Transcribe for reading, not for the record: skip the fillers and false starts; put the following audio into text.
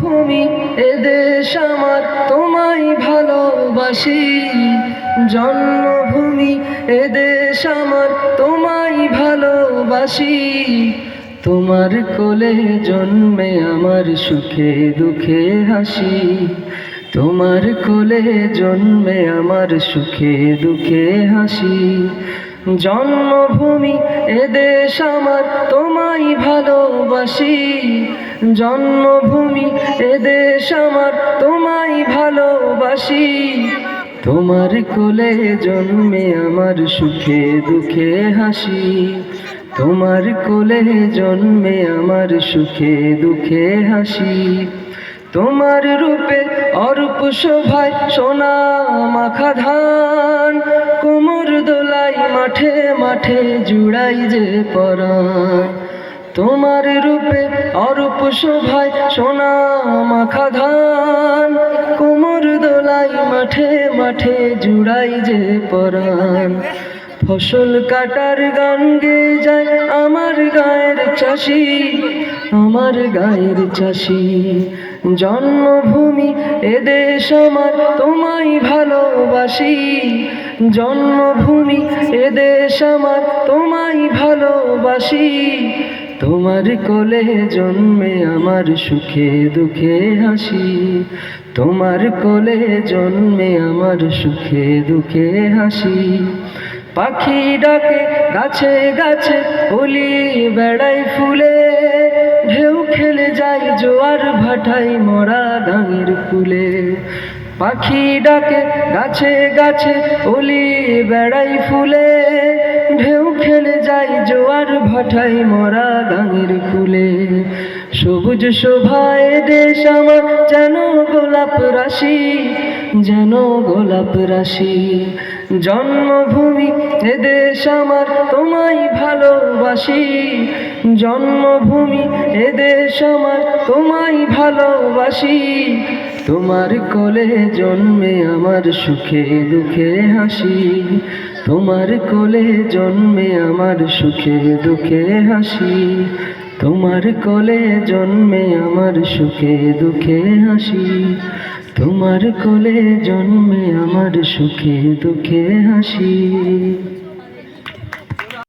জন্মভূমি এদেশ আমার, তোমায় ভালোবাসি। জন্মভূমি এদেশ আমার, তোমায় ভালোবাসি। তোমার কোলে জন্মে আমার সুখে দুঃখে হাসি। তোমার কোলে জন্মে আমার সুখে দুঃখে হাসি। জন্মভূমি এদেশ আমার, তোমায় ভালোবাসি। জন্মভূমি এদেশ আমার, তোমায় ভালোবাসি। তোমার কোলে জন্মে আমার সুখে দুঃখে হাসি। তোমার কোলে জন্মে আমার সুখে দুঃখে হাসি। তোমার রূপে অরূপ শোভায় সোনা মাখা ধান, কোমর দোলাই মাঠে মাঠে জুড়াই যে পরাণ। তোমার রূপে অরূপ শোভায় সোনা মাখা ধান, কোমর দোলাই মাঠে মাঠে জুড়াই যে পরাণ। ফসল কাটার গান গেয়ে যায় আমার গায়ের চাষি, আমার গায়ের চাষি। জন্মভূমি এদেশ আমার, তোমায় ভালোবাসি। জন্মভূমি এদেশ আমার, তোমায় ভালোবাসি। তোমার কোলে জন্মে আমার সুখে দুঃখে হাসি। তোমার কোলে জন্মে আমার সুখে দুঃখে হাসি। পাখি ডাকে গাছে গাছে, অলি বেড়াই ফুলে, ঢেউ খেলে যায় জোয়ার ভাটাই মরা গাঙের ফুলে। পাখি ডাকে গাছে গাছে, অলি বেড়াই ফুলে, ঢেউ খেলে যায় জোয়ার ভাটাই মরা গাঙের ফুলে। সবুজ শোভায় দেশ আমার, যেন গোলাপ রাশি, যেন গোলাপ রাশি। জন্মভূমি এদেশ আমার, তোমায় ভালোবাসি। জন্মভূমি এদেশ আমার, তোমায় ভালোবাসি। তোমার কোলে জন্মে আমার সুখে দুঃখে হাসি। তোমার কোলে জন্মে আমার সুখে দুঃখে হাসি। তোমার কোলে জন্মে আমার সুখে দুঃখে হাসি। তোমার কোলে জন্মে আমার সুখে দুঃখে হাসি।